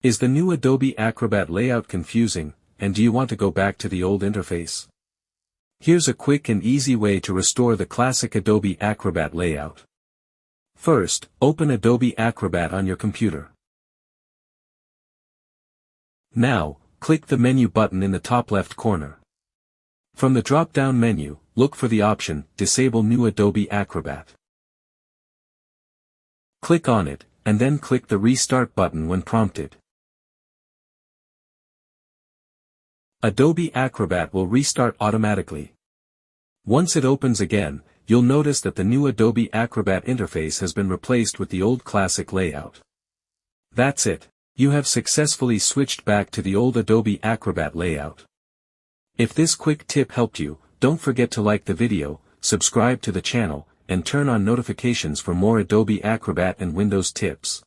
Is the new Adobe Acrobat layout confusing, and do you want to go back to the old interface? Here's a quick and easy way to restore the classic Adobe Acrobat layout. First, open Adobe Acrobat on your computer. Now, click the menu button in the top left corner. From the drop-down menu, look for the option, Disable New Adobe Acrobat. Click on it, and then click the Restart button when prompted. Adobe Acrobat will restart automatically. Once it opens again, you'll notice that the new Adobe Acrobat interface has been replaced with the old classic layout. That's it. You have successfully switched back to the old Adobe Acrobat layout. If this quick tip helped you, don't forget to like the video, subscribe to the channel, and turn on notifications for more Adobe Acrobat and Windows tips.